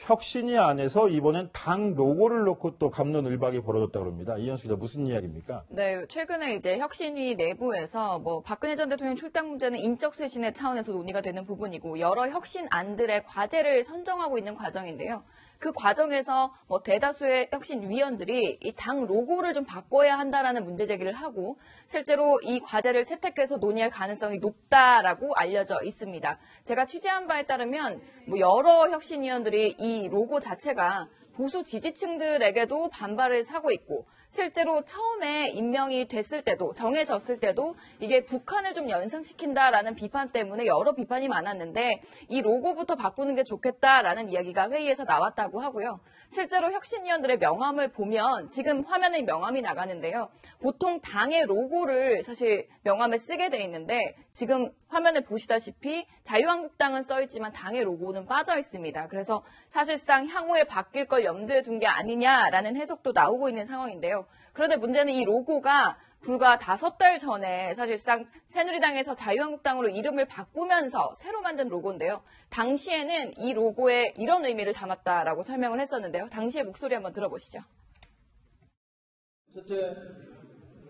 혁신위 안에서 이번엔 당 로고를 놓고 또 갑론을박이 벌어졌다고 합니다. 이현수 기자, 무슨 이야기입니까? 네, 최근에 이제 혁신위 내부에서 박근혜 전 대통령 출당 문제는 인적 쇄신의 차원에서 논의가 되는 부분이고 여러 혁신안들의 과제를 선정하고 있는 과정인데요. 그 과정에서 대다수의 혁신위원들이 이 당 로고를 좀 바꿔야 한다라는 문제 제기를 하고 실제로 이 과제를 채택해서 논의할 가능성이 높다라고 알려져 있습니다. 제가 취재한 바에 따르면 여러 혁신위원들이 이 로고 자체가 보수 지지층들에게도 반발을 사고 있고 실제로 처음에 임명이 됐을 때도 정해졌을 때도 이게 북한을 좀 연상시킨다라는 비판 때문에 여러 비판이 많았는데 이 로고부터 바꾸는 게 좋겠다라는 이야기가 회의에서 나왔다고 하고요. 실제로 혁신위원들의 명함을 보면 지금 화면에 명함이 나가는데요. 보통 당의 로고를 사실 명함에 쓰게 돼 있는데 지금 화면을 보시다시피 자유한국당은 써 있지만 당의 로고는 빠져 있습니다. 그래서 사실상 향후에 바뀔 걸 염두에 둔 게 아니냐라는 해석도 나오고 있는 상황인데요. 그런데 문제는 이 로고가 불과 5달 전에 사실상 새누리당에서 자유한국당으로 이름을 바꾸면서 새로 만든 로고인데요. 당시에는 이 로고에 이런 의미를 담았다라고 설명을 했었는데요. 당시의 목소리 한번 들어보시죠. 첫째,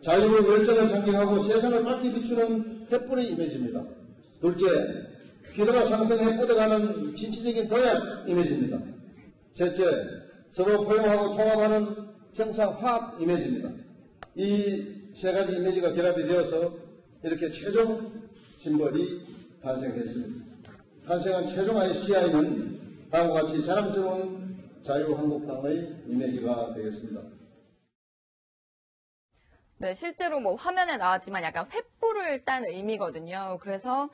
자유로 열정을 상징하고 세상을 밝게 비추는 횃불의 이미지입니다. 둘째, 피로가 상승해 뻗어가는 진취적인 도약 이미지입니다. 셋째, 서로 포용하고 통합하는 형상화합 이미지입니다. 이 세 가지 이미지가 결합이 되어서 이렇게 최종 심벌이 탄생했습니다. 탄생한 최종 ICI는 다음과 같이 자랑스러운 자유한국당의 이미지가 되겠습니다. 네, 실제로 화면에 나왔지만 약간 횃불을 딴 의미거든요. 그래서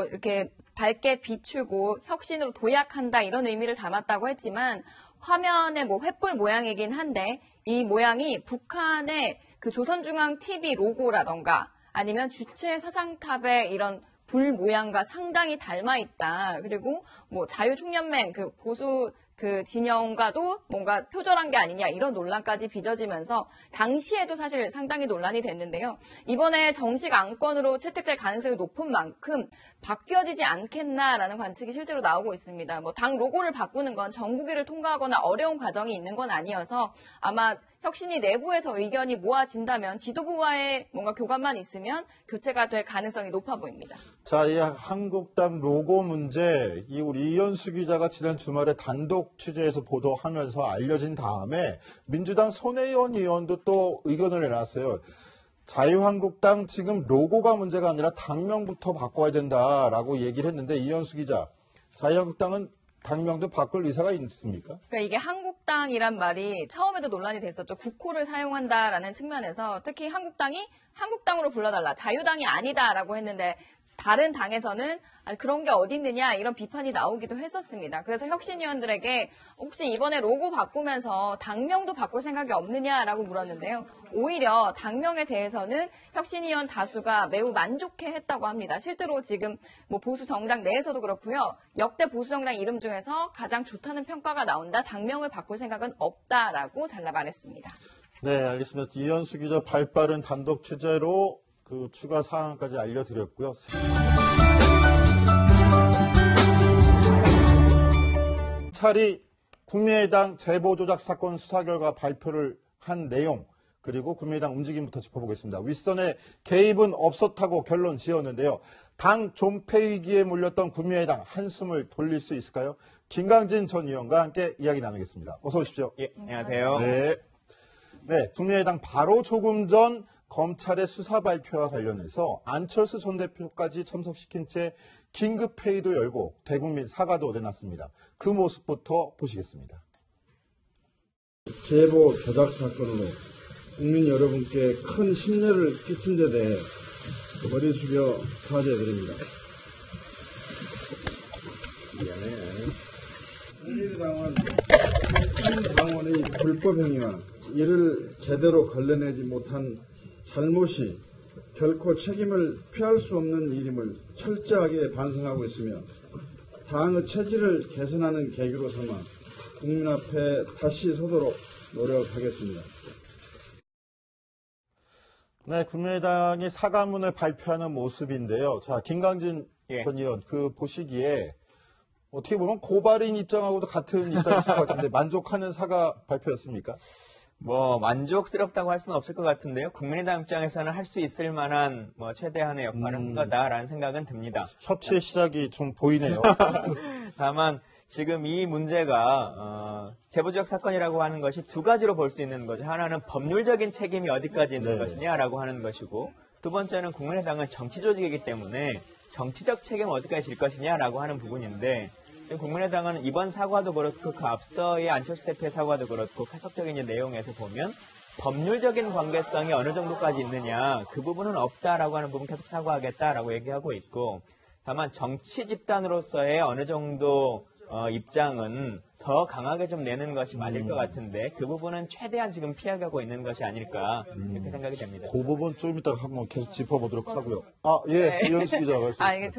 이렇게 밝게 비추고 혁신으로 도약한다 이런 의미를 담았다고 했지만 화면에 횃불 모양이긴 한데 이 모양이 북한의 그 조선중앙TV 로고라던가 아니면 주체 사상탑의 이런 불 모양과 상당히 닮아 있다. 그리고 자유총연맹 그 보수 그 진영과도 뭔가 표절한 게 아니냐 이런 논란까지 빚어지면서 당시에도 사실 상당히 논란이 됐는데요. 이번에 정식 안건으로 채택될 가능성이 높은 만큼 바뀌어지지 않겠나라는 관측이 실제로 나오고 있습니다. 당 로고를 바꾸는 건 정국위를 통과하거나 어려운 과정이 있는 건 아니어서 아마 혁신이 내부에서 의견이 모아진다면 지도부와의 뭔가 교감만 있으면 교체가 될 가능성이 높아 보입니다. 자, 이 한국당 로고 문제, 우리 이현수 기자가 지난 주말에 단독 취재해서 보도하면서 알려진 다음에 민주당 손혜원 의원도 또 의견을 내놨어요. 자유한국당 지금 로고가 문제가 아니라 당명부터 바꿔야 된다라고 얘기를 했는데 이현수 기자, 자유한국당은 당명도 바꿀 의사가 있습니까? 그러니까 이게 한국당이란 말이 처음에도 논란이 됐었죠. 국호를 사용한다라는 측면에서 특히 한국당이 한국당으로 불러달라. 자유당이 아니다라고 했는데 다른 당에서는 그런 게 어디 있느냐 이런 비판이 나오기도 했었습니다. 그래서 혁신위원들에게 혹시 이번에 로고 바꾸면서 당명도 바꿀 생각이 없느냐라고 물었는데요. 오히려 당명에 대해서는 혁신위원 다수가 매우 만족해했다고 합니다. 실제로 지금 보수 정당 내에서도 그렇고요. 역대 보수 정당 이름 중에서 가장 좋다는 평가가 나온다. 당명을 바꿀 생각은 없다라고 잘라 말했습니다. 네, 알겠습니다. 이현수 기자 발빠른 단독 취재로 그 추가 사항까지 알려드렸고요. 차리 국민의당 제보 조작 사건 수사 결과 발표를 한 내용 그리고 국민의당 움직임부터 짚어보겠습니다. 윗선의 개입은 없었다고 결론 지었는데요. 당 존폐 위기에 몰렸던 국민의당 한숨을 돌릴 수 있을까요? 김강진 전 의원과 함께 이야기 나누겠습니다. 어서 오십시오. 예, 안녕하세요. 네, 국민의당 바로 조금 전 검찰의 수사 발표와 관련해서 안철수 전 대표까지 참석시킨 채 긴급회의도 열고 대국민 사과도 내놨습니다. 그 모습부터 보시겠습니다. 제보 조작 사건으로 국민 여러분께 큰 심려를 끼친 데 대해 머리 숙여 사죄드립니다. 국민의당은 한 당원의 불법 행위와 이를 제대로 걸러내지 못한 잘못이 결코 책임을 피할 수 없는 일임을 철저하게 반성하고 있으며 당의 체질을 개선하는 계기로 삼아 국민 앞에 다시 서도록 노력하겠습니다. 네, 국민의당이 사과문을 발표하는 모습인데요. 자, 김강진 전 의원, 그 보시기에 어떻게 보면 고발인 입장하고도 같은 입장일 것 같은데 만족하는 사과 발표였습니까? 뭐 만족스럽다고 할 수는 없을 것 같은데요. 국민의당 입장에서는 할 수 있을 만한 뭐 최대한의 역할을 한 거다라는 생각은 듭니다. 협치의 시작이 좀 보이네요. 다만 지금 이 문제가 제보조작 사건이라고 하는 것이 두 가지로 볼 수 있는 거죠. 하나는 법률적인 책임이 어디까지 있는 네. 것이냐라고 하는 것이고, 두 번째는 국민의당은 정치 조직이기 때문에 정치적 책임은 어디까지 질 것이냐라고 하는 부분인데, 지금 국민의당은 이번 사과도 그렇고 그 앞서의 안철수 대표의 사과도 그렇고 해석적인 내용에서 보면 법률적인 관계성이 어느 정도까지 있느냐, 그 부분은 없다라고 하는 부분 계속 사과하겠다라고 얘기하고 있고, 다만 정치 집단으로서의 어느 정도 입장은 더 강하게 좀 내는 것이 맞을 것 같은데, 그 부분은 최대한 지금 피해가고 있는 것이 아닐까 이렇게 생각이 됩니다. 그 부분 좀 이따 한번 계속 짚어보도록 하고요. 아, 예, 네. 이현수 기자 말씀. 이게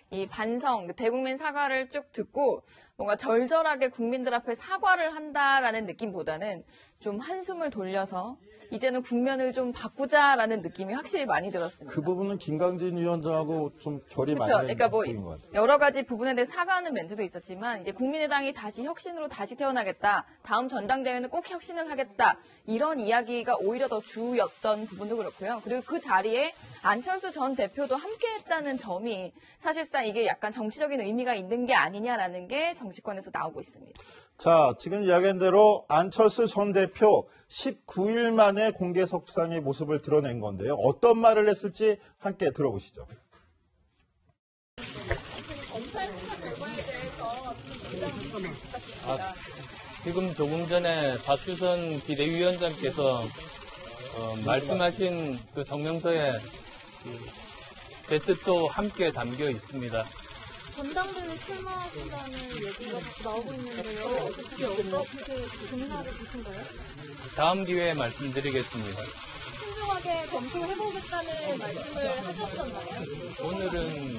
이 반성, 대국민 사과를 쭉 듣고 뭔가 절절하게 국민들 앞에 사과를 한다라는 느낌보다는 좀 한숨을 돌려서 이제는 국면을 좀 바꾸자라는 느낌이 확실히 많이 들었습니다. 그 부분은 김강진 위원장하고 좀 결이 그렇죠. 많은 그러니까 뭐 부분인 것 같아요. 여러 가지 부분에 대해 사과하는 멘트도 있었지만 이제 국민의당이 다시 혁신으로 다시 태어나겠다. 다음 전당대회는 꼭 혁신을 하겠다. 이런 이야기가 오히려 더 주였던 부분도 그렇고요. 그리고 그 자리에 안철수 전 대표도 함께했다는 점이 사실상 이게 약간 정치적인 의미가 있는 게 아니냐라는 게 정치권에서 나오고 있습니다. 자, 지금 이야기한 대로 안철수 전 대표 19일 만에 공개석상의 모습을 드러낸 건데요. 어떤 말을 했을지 함께 들어보시죠. 지금 조금 전에 박주선 비대위원장께서 말씀하신 그 성명서에 제 뜻도 함께 담겨 있습니다. 전당대회 출마하신다는 얘기가 나오고 있는데요. 어떻게 증사를 주신가요? 다음 기회에 말씀드리겠습니다. 신중하게 검토해보겠다는 말씀을 하셨잖아요. 오늘은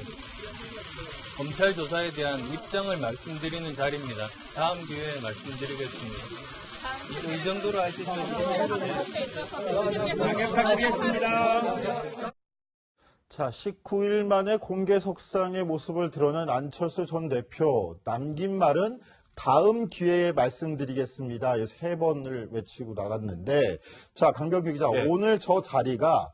검찰 조사에 대한 입장을 말씀드리는 자리입니다. 다음 기회에 말씀드리겠습니다. 이 정도로 하시면 자, 19일 만에 공개석상의 모습을 드러낸 안철수 전 대표. 남긴 말은 다음 기회에 말씀드리겠습니다. 3번을 외치고 나갔는데, 자, 강병규 기자, 네. 오늘 저 자리가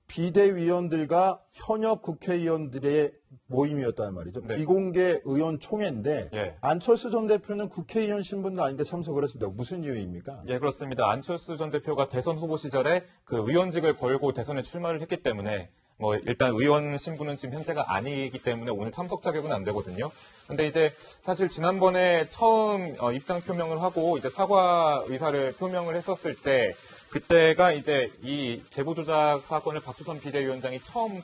비대위원들과 현역 국회의원들의 모임이었단 말이죠. 네. 비공개 의원총회인데 예. 안철수 전 대표는 국회의원 신분도 아닌데 참석을 했습니다. 무슨 이유입니까? 예, 그렇습니다. 안철수 전 대표가 대선 후보 시절에 그 의원직을 걸고 대선에 출마를 했기 때문에 뭐 일단 의원 신분은 지금 현재가 아니기 때문에 오늘 참석 자격은 안 되거든요. 근데 이제 사실 지난번에 처음 입장 표명을 하고 이제 사과 의사를 표명을 했었을 때 그때가 이제 이 제보 조작 사건을 박주선 비대위원장이 처음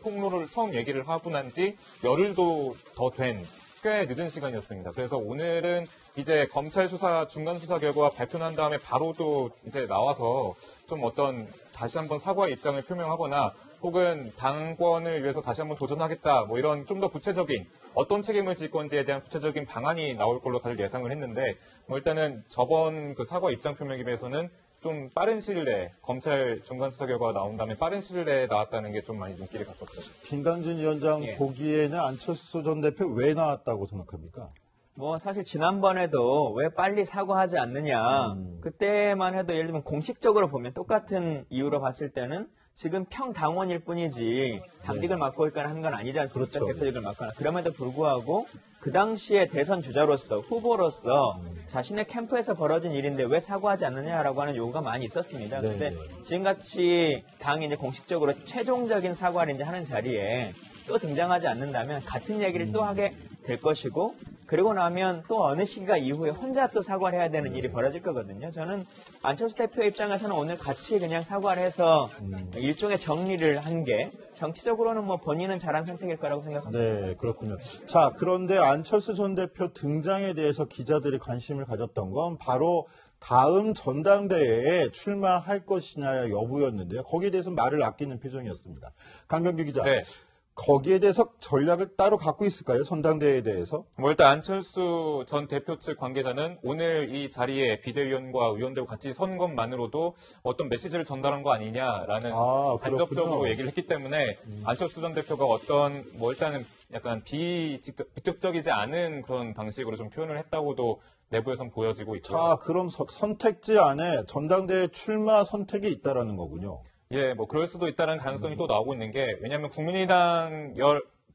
얘기를 하고 난 지 열흘도 더 된 꽤 늦은 시간이었습니다. 그래서 오늘은 이제 검찰 수사 중간 수사 결과 발표난 다음에 바로 또 이제 나와서 좀 어떤 다시 한번 사과의 입장을 표명하거나 혹은 당권을 위해서 다시 한번 도전하겠다 뭐 이런 좀 더 구체적인 어떤 책임을 질 건지에 대한 구체적인 방안이 나올 걸로 다들 예상을 했는데 뭐 일단은 저번 그 사과 입장 표명에 비해서는 좀 빠른 시일 내에 검찰 중간 수사 결과가 나온 다음에 빠른 시일 내에 나왔다는 게 좀 많이 눈길이 갔었거든요. 김강진 위원장 예. 보기에는 안철수 전 대표 왜 나왔다고 생각합니까? 뭐 사실 지난번에도 왜 빨리 사과하지 않느냐. 그때만 해도 예를 들면 공식적으로 보면 똑같은 이유로 봤을 때는 지금 평당원일 뿐이지 당직을 맡고 있거나 하는 건 아니지 않습니까? 그렇죠. 대표직을 맡거나. 그럼에도 불구하고 그 당시에 대선 주자로서 후보로서 자신의 캠프에서 벌어진 일인데 왜 사과하지 않느냐라고 하는 요구가 많이 있었습니다. 네, 근데 네. 지금같이 당이 이제 공식적으로 최종적인 사과를 이제 하는 자리에 또 등장하지 않는다면 같은 얘기를 또 하게 될 것이고 그리고 나면 또 어느 시기가 이후에 혼자 또 사과를 해야 되는 일이 벌어질 거거든요. 저는 안철수 대표 입장에서는 오늘 같이 그냥 사과를 해서 일종의 정리를 한 게 정치적으로는 뭐 본인은 잘한 선택일 거라고 생각합니다. 네, 그렇군요. 자, 그런데 안철수 전 대표 등장에 대해서 기자들이 관심을 가졌던 건 바로 다음 전당대회에 출마할 것이냐 여부였는데요. 거기에 대해서 말을 아끼는 표정이었습니다. 강병규 기자. 네. 거기에 대해서 전략을 따로 갖고 있을까요? 전당대회에 대해서? 뭐 일단 안철수 전 대표 측 관계자는 오늘 이 자리에 비대위원과 의원들 같이 선 것만으로도 어떤 메시지를 전달한 거 아니냐라는 간접적으로 그렇군요. 얘기를 했기 때문에 안철수 전 대표가 어떤 뭐 일단은 약간 비적극적이지 않은 그런 방식으로 좀 표현을 했다고도 내부에선 보여지고 있고요. 자, 그럼 선택지 안에 전당대회 출마 선택이 있다라는 거군요. 예, 뭐 그럴 수도 있다는 가능성이 또 나오고 있는 게 왜냐하면 국민의당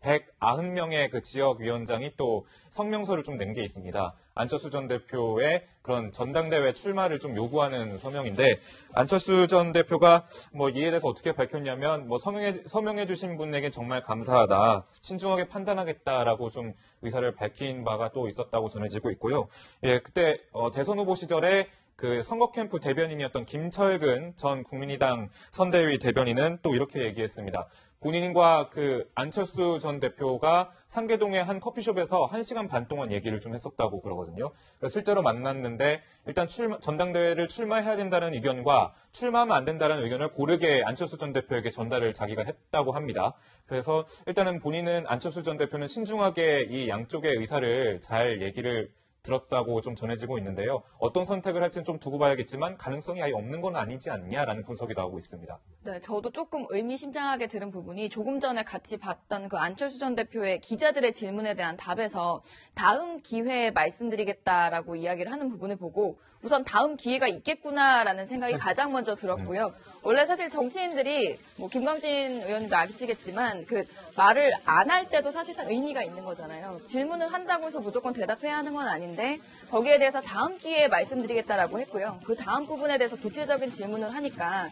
190명의 그 지역위원장이 또 성명서를 좀 낸 게 있습니다. 안철수 전 대표의 그런 전당대회 출마를 좀 요구하는 서명인데 안철수 전 대표가 뭐 이에 대해서 어떻게 밝혔냐면 뭐 서명해 주신 분에게 정말 감사하다. 신중하게 판단하겠다라고 좀 의사를 밝힌 바가 또 있었다고 전해지고 있고요. 예, 그때 대선 후보 시절에 그 선거 캠프 대변인이었던 김철근 전 국민의당 선대위 대변인은 또 이렇게 얘기했습니다. 본인과 그 안철수 전 대표가 상계동의 한 커피숍에서 1시간 반 동안 얘기를 좀 했었다고 그러거든요. 그래서 실제로 만났는데 일단 전당대회를 출마해야 된다는 의견과 출마하면 안 된다는 의견을 고르게 안철수 전 대표에게 전달을 자기가 했다고 합니다. 그래서 일단은 본인은 안철수 전 대표는 신중하게 이 양쪽의 의사를 잘 얘기를 들었다고 좀 전해지고 있는데요. 어떤 선택을 할지는 좀 두고 봐야겠지만 가능성이 아예 없는 건 아니지 않냐라는 분석이 나오고 있습니다. 네, 저도 조금 의미심장하게 들은 부분이 조금 전에 같이 봤던 그 안철수 전 대표의 기자들의 질문에 대한 답에서 다음 기회에 말씀드리겠다라고 이야기를 하는 부분을 보고 우선 다음 기회가 있겠구나라는 생각이 가장 먼저 들었고요. 원래 사실 정치인들이 뭐 김광진 의원도 아시겠지만 그 말을 안 할 때도 사실상 의미가 있는 거잖아요. 질문을 한다고 해서 무조건 대답해야 하는 건 아닌데 거기에 대해서 다음 기회에 말씀드리겠다라고 했고요. 그 다음 부분에 대해서 구체적인 질문을 하니까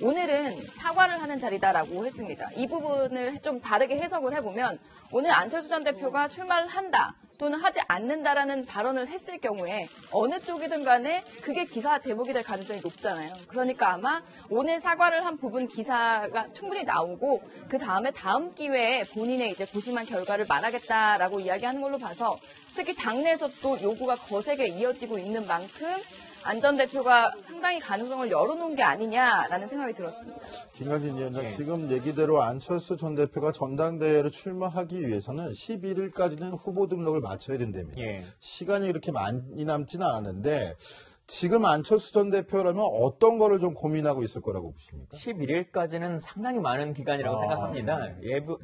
오늘은 사과를 하는 자리다라고 했습니다. 이 부분을 좀 다르게 해석을 해보면 오늘 안철수 전 대표가 출마를 한다 또는 하지 않는다라는 발언을 했을 경우에 어느 쪽이든 간에 그게 기사 제목이 될 가능성이 높잖아요. 그러니까 아마 오늘 사과를 한 부분 기사가 충분히 나오고 그 다음에 다음 기회에 본인의 이제 고심한 결과를 말하겠다라고 이야기하는 걸로 봐서 특히 당내에서 또 요구가 거세게 이어지고 있는 만큼 안 전 대표가 상당히 가능성을 열어놓은 게 아니냐라는 생각이 들었습니다. 김광진 위원장, 지금 얘기대로 안철수 전 대표가 전당대회를 출마하기 위해서는 11일까지는 후보 등록을 마쳐야 된다며. 시간이 그렇게 많이 남지는 않았는데 지금 안철수 전 대표라면 어떤 거를 좀 고민하고 있을 거라고 보십니까? 11일까지는 상당히 많은 기간이라고 생각합니다.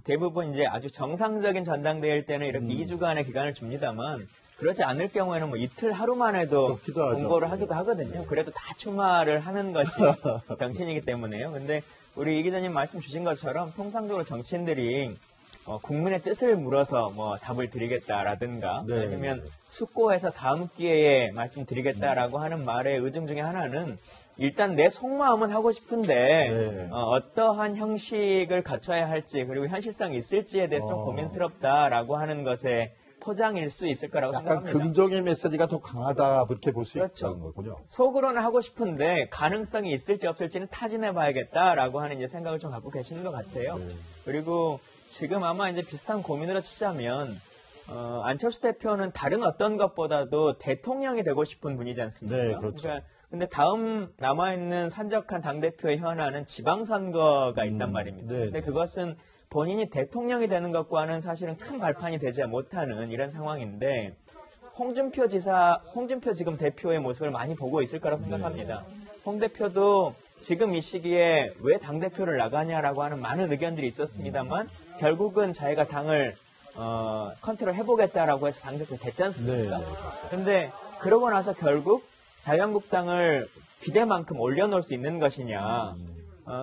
대부분 이제 아주 정상적인 전당대회일 때는 이렇게 2주간의 기간을 줍니다만 그렇지 않을 경우에는 뭐 이틀 하루만 해도 공고를 하기도 하거든요. 그래도 다 출마를 하는 것이 정치인이기 때문에요. 근데 우리 이 기자님 말씀 주신 것처럼 통상적으로 정치인들이 국민의 뜻을 물어서 뭐 답을 드리겠다라든가 아니면 숙고해서 다음 기회에 말씀드리겠다라고 하는 말의 의증 중에 하나는 일단 내 속마음은 하고 싶은데 어떠한 형식을 갖춰야 할지 그리고 현실성이 있을지에 대해서 좀 고민스럽다라고 하는 것에 포장일 수 있을 거라고 생각합니다. 약간 긍정의 메시지가 더 강하다 그렇게 볼 수 있다는 거군요. 속으로는 하고 싶은데 가능성이 있을지 없을지는 타진해봐야겠다라고 하는 이제 생각을 좀 갖고 계시는 것 같아요. 그리고 지금 아마 이제 비슷한 고민으로 치자면 안철수 대표는 다른 어떤 것보다도 대통령이 되고 싶은 분이지 않습니까? 네, 그렇죠. 그러니까 근데 다음 남아있는 산적한 당대표의 현안은 지방선거가 있단 말입니다. 근데 그것은 본인이 대통령이 되는 것과는 사실은 큰 발판이 되지 못하는 이런 상황인데 홍준표 지금 대표의 모습을 많이 보고 있을 거라고 생각합니다. 홍 대표도 지금 이 시기에 왜 당대표를 나가냐라고 하는 많은 의견들이 있었습니다만 결국은 자기가 당을 컨트롤 해보겠다라고 해서 당대표 됐지 않습니까? 근데 그러고 나서 결국 자유한국당을 기대만큼 올려놓을 수 있는 것이냐.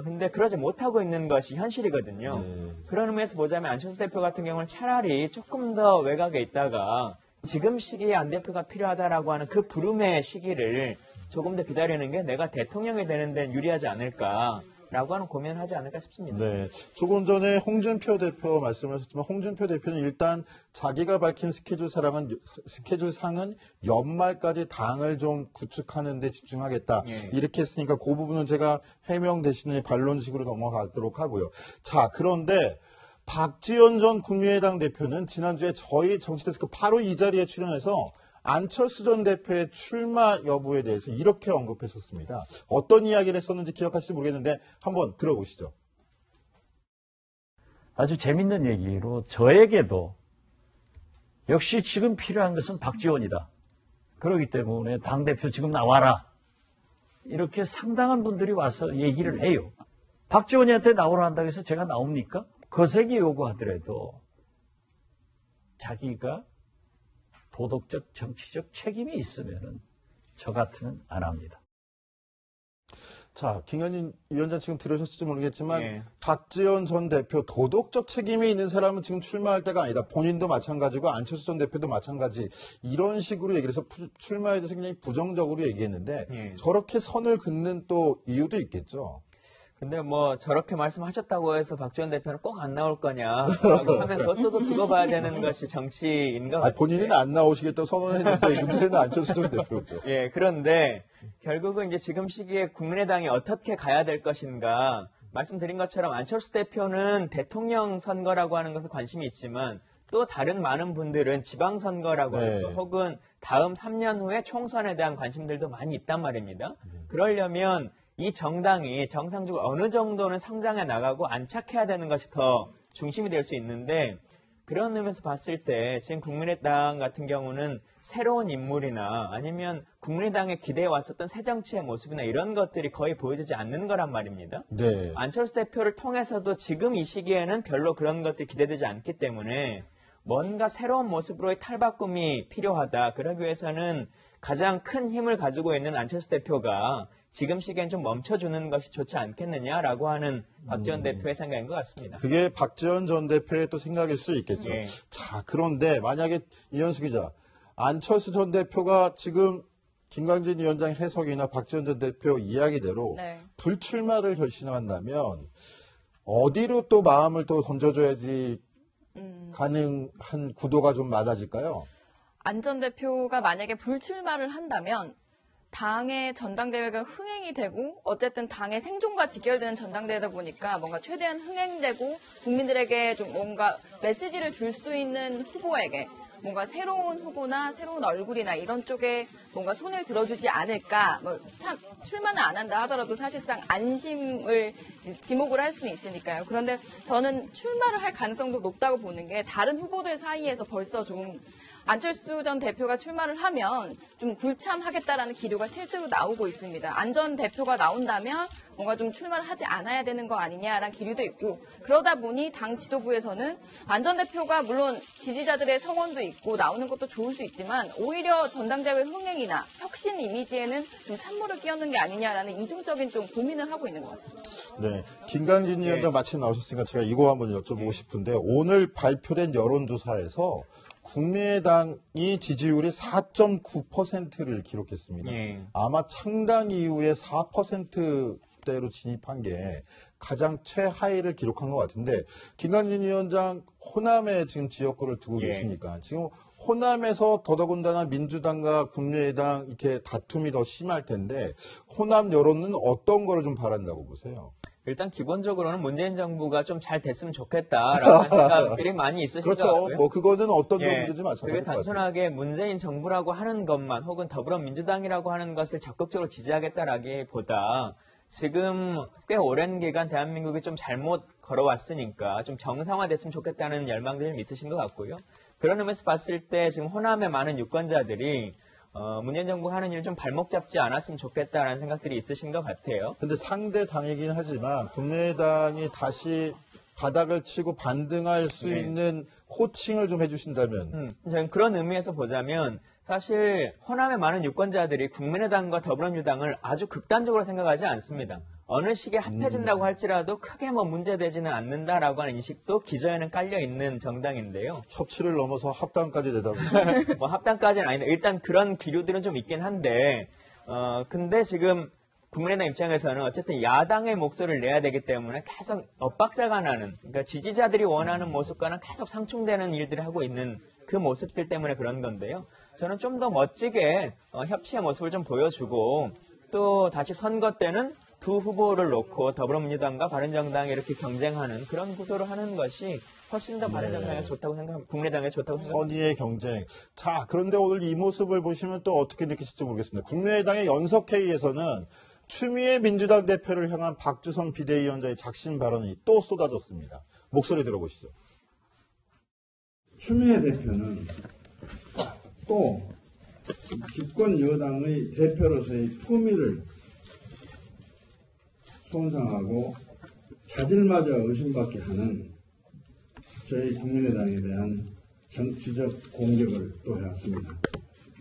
근데 그러지 못하고 있는 것이 현실이거든요. 그런 의미에서 보자면 안철수 대표 같은 경우는 차라리 조금 더 외곽에 있다가 지금 시기에 안 대표가 필요하다라고 하는 그 부름의 시기를 조금 더 기다리는 게 내가 대통령이 되는 데는 유리하지 않을까라고 하는 고민을 하지 않을까 싶습니다. 네. 조금 전에 홍준표 대표 말씀하셨지만 홍준표 대표는 일단 자기가 밝힌 스케줄상은 연말까지 당을 좀 구축하는 데 집중하겠다. 이렇게 했으니까 그 부분은 제가 해명 대신에 반론식으로 넘어가도록 하고요. 자, 그런데 박지원 전 국민의당 대표는 지난주에 저희 정치데스크 바로 이 자리에 출연해서 안철수 전 대표의 출마 여부에 대해서 이렇게 언급했었습니다. 어떤 이야기를 했었는지 기억하실지 모르겠는데 한번 들어보시죠. 아주 재밌는 얘기로 저에게도 역시 지금 필요한 것은 박지원이다. 그렇기 때문에 당대표 지금 나와라. 이렇게 상당한 분들이 와서 얘기를 해요. 박지원이한테 나오라 한다고 해서 제가 나옵니까? 거세게 요구하더라도 자기가 도덕적, 정치적 책임이 있으면은 저 같으면 안 합니다. 자, 김관진 위원장 지금 들으셨을지 모르겠지만 예. 박지원 전 대표 도덕적 책임이 있는 사람은 지금 출마할 때가 아니다. 본인도 마찬가지고 안철수 전 대표도 마찬가지. 이런 식으로 얘기를 해서 출마에 대해서 굉장히 부정적으로 얘기했는데 예. 저렇게 선을 긋는 또 이유도 있겠죠. 근데 뭐 저렇게 말씀하셨다고 해서 박지원 대표는 꼭 안 나올 거냐라고 하면 그것도 두고 봐야 되는 것이 정치인 것 같아요. 본인은 안 나오시겠다고 선언했는데 문제는 안철수 전 대표죠. 예, 그런데 결국은 이제 지금 시기에 국민의당이 어떻게 가야 될 것인가 말씀드린 것처럼 안철수 대표는 대통령 선거라고 하는 것에 관심이 있지만 또 다른 많은 분들은 지방선거라고 네. 할까 혹은 다음 3년 후에 총선에 대한 관심들도 많이 있단 말입니다. 그러려면 이 정당이 정상적으로 어느 정도는 성장해 나가고 안착해야 되는 것이 더 중심이 될 수 있는데 그런 의미에서 봤을 때 지금 국민의당 같은 경우는 새로운 인물이나 아니면 국민의당에 기대해 왔었던 새 정치의 모습이나 이런 것들이 거의 보여지지 않는 거란 말입니다. 네. 안철수 대표를 통해서도 지금 이 시기에는 별로 그런 것들이 기대되지 않기 때문에 뭔가 새로운 모습으로의 탈바꿈이 필요하다. 그러기 위해서는 가장 큰 힘을 가지고 있는 안철수 대표가 지금 시기엔 좀 멈춰주는 것이 좋지 않겠느냐라고 하는 박지원 대표의 생각인 것 같습니다. 그게 박지원 전 대표의 또 생각일 수 있겠죠. 예. 자, 그런데 만약에 이현수 기자, 안철수 전 대표가 지금 김광진 위원장 해석이나 박지원 전 대표 이야기대로 네. 불출마를 결심한다면 어디로 또 마음을 또 던져줘야지 가능한 구도가 좀 많아질까요? 안 전 대표가 만약에 불출마를 한다면 당의 전당대회가 흥행이 되고 어쨌든 당의 생존과 직결되는 전당대회다 보니까 뭔가 최대한 흥행되고 국민들에게 좀 뭔가 메시지를 줄 수 있는 후보에게 뭔가 새로운 후보나 새로운 얼굴이나 이런 쪽에 뭔가 손을 들어주지 않을까. 뭐 참 출마는 안 한다 하더라도 사실상 안심을 지목을 할 수는 있으니까요. 그런데 저는 출마를 할 가능성도 높다고 보는 게 다른 후보들 사이에서 벌써 좀 안철수 전 대표가 출마를 하면 좀 불참하겠다라는 기류가 실제로 나오고 있습니다. 안 전 대표가 나온다면 뭔가 좀 출마를 하지 않아야 되는 거 아니냐라는 기류도 있고 그러다 보니 당 지도부에서는 안 전 대표가 물론 지지자들의 성원도 있고 나오는 것도 좋을 수 있지만 오히려 전당대회 흥행이나 혁신 이미지에는 좀 찬물을 끼얹는 게 아니냐라는 이중적인 좀 고민을 하고 있는 것 같습니다. 네. 김광진 위원장 마침 나오셨으니까 제가 이거 한번 여쭤보고 싶은데 오늘 발표된 여론조사에서 국민의당이 지지율이 4.9%를 기록했습니다. 예. 아마 창당 이후에 4%대로 진입한 게 가장 최하위를 기록한 것 같은데 김광진 위원장 호남에 지금 지역구를 두고 예. 계시니까 지금 호남에서 더더군다나 민주당과 국민의당 이렇게 다툼이 더 심할 텐데 호남 여론은 어떤 거를 좀 바란다고 보세요? 일단 기본적으로는 문재인 정부가 좀 잘 됐으면 좋겠다라는 생각들이 많이 있으신 것 그렇죠. 같고요. 뭐 그거는 어떤 예, 정부든지 마찬가지일 그게 것 같아요. 단순하게 문재인 정부라고 하는 것만 혹은 더불어민주당이라고 하는 것을 적극적으로 지지하겠다라기보다 지금 꽤 오랜 기간 대한민국이 좀 잘못 걸어왔으니까 좀 정상화됐으면 좋겠다는 열망들이 좀 있으신 것 같고요. 그런 의미에서 봤을 때 지금 호남의 많은 유권자들이 문재인 정부가 하는 일을 좀 발목 잡지 않았으면 좋겠다라는 생각들이 있으신 것 같아요. 근데 상대 당이긴 하지만 국민의당이 다시 바닥을 치고 반등할 수 네. 있는 호칭을 좀 해주신다면 저는 그런 의미에서 보자면 사실 호남의 많은 유권자들이 국민의당과 더불어민주당을 아주 극단적으로 생각하지 않습니다. 어느 시기에 합해진다고 할지라도 크게 뭐 문제되지는 않는다라고 하는 인식도 기저에는 깔려 있는 정당인데요. 협치를 넘어서 합당까지 되다 보니 뭐 합당까지는 아닌데 일단 그런 기류들은 좀 있긴 한데 근데 지금 국민의당 입장에서는 어쨌든 야당의 목소리를 내야 되기 때문에 계속 엇박자가 나는 그러니까 지지자들이 원하는 모습과는 계속 상충되는 일들을 하고 있는 그 모습들 때문에 그런 건데요. 저는 좀 더 멋지게 협치의 모습을 좀 보여주고 또 다시 선거 때는 두 후보를 놓고 더불어민주당과 바른정당이 이렇게 경쟁하는 그런 구도를 하는 것이 훨씬 더 바른정당에 좋다고 생각합니다. 국민의당에 좋다고 생각합니다. 선의의 경쟁. 자, 그런데 오늘 이 모습을 보시면 또 어떻게 느끼실지 모르겠습니다. 국민의당의 연석회의에서는 추미애 민주당 대표를 향한 박주선 비대위원장의 작심 발언이 또 쏟아졌습니다. 목소리 들어보시죠. 추미애 대표는 또 집권 여당의 대표로서의 품위를 손상하고 자질마저 의심받게 하는 저희 국민의당에 대한 정치적 공격을 또 해왔습니다.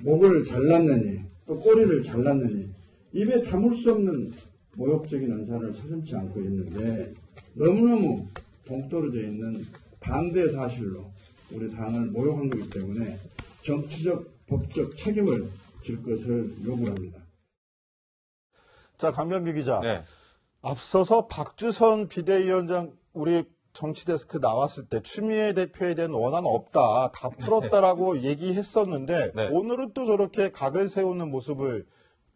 목을 잘랐느니 또 꼬리를 잘랐느니 입에 담을 수 없는 모욕적인 언사를 서슴지 않고 있는데 너무너무 동떨어져 있는 반대 사실로 우리 당을 모욕한 거기 때문에 정치적 법적 책임을 질 것을 요구합니다. 자, 강변규 기자. 네. 앞서서 박주선 비대위원장 우리 정치데스크 나왔을 때 추미애 대표에 대한 원한 없다, 다 풀었다라고 얘기했었는데 네. 오늘은 또 저렇게 각을 세우는 모습을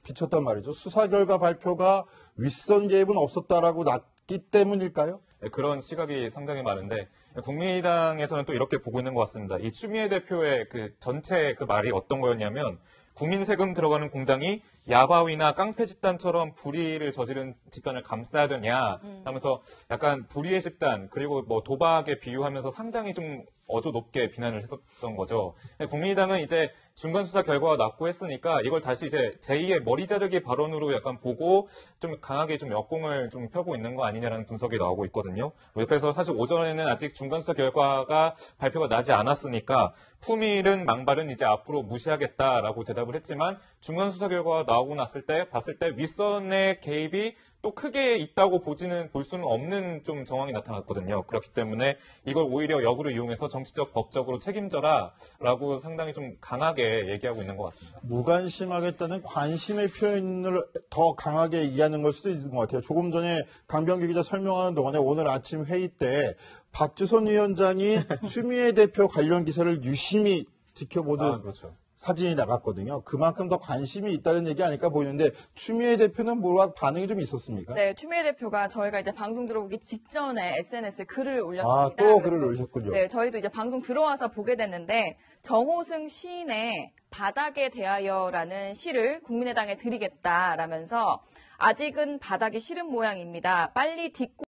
비췄단 말이죠. 수사 결과 발표가 윗선 개입은 없었다라고 났기 때문일까요? 네, 그런 시각이 상당히 많은데 국민의당에서는 또 이렇게 보고 있는 것 같습니다. 이 추미애 대표의 그 전체 그 말이 어떤 거였냐면 국민 세금 들어가는 공당이 야바위나 깡패 집단처럼 불의를 저지른 집단을 감싸야 되냐 하면서 약간 불의의 집단 그리고 뭐 도박에 비유하면서 상당히 좀 어조 높게 비난을 했었던 거죠. 국민의당은 이제 중간수사 결과가 났고 했으니까 이걸 다시 이제 제2의 머리 자르기 발언으로 약간 보고 좀 강하게 좀 역공을 좀 펴고 있는 거 아니냐라는 분석이 나오고 있거든요. 그래서 사실 오전에는 아직 중간수사 결과가 발표가 나지 않았으니까 품위는 망발은 이제 앞으로 무시하겠다라고 대답을 했지만 중간수사 결과가 나오고 났을 때 봤을 때 윗선의 개입이 또 크게 있다고 볼 수는 없는 좀 정황이 나타났거든요. 그렇기 때문에 이걸 오히려 역으로 이용해서 정치적 법적으로 책임져라라고 상당히 좀 강하게 얘기하고 있는 것 같습니다. 무관심하겠다는 관심의 표현을 더 강하게 얘기하는 걸 수도 있는 것 같아요. 조금 전에 강병규 기자 설명하는 동안에 오늘 아침 회의 때 박주선 위원장이 추미애 대표 관련 기사를 유심히 지켜보던 그렇죠. 사진이 나갔거든요. 그만큼 더 관심이 있다는 얘기 아닐까 보이는데 추미애 대표는 뭐라 반응이 좀 있었습니까? 네, 추미애 대표가 저희가 이제 방송 들어오기 직전에 SNS에 글을 올렸습니다. 아, 또 글을 올리셨군요. 네, 저희도 이제 방송 들어와서 보게 됐는데 정호승 시인의 바닥에 대하여라는 시를 국민의당에 드리겠다라면서 아직은 바닥이 싫은 모양입니다. 빨리 딛고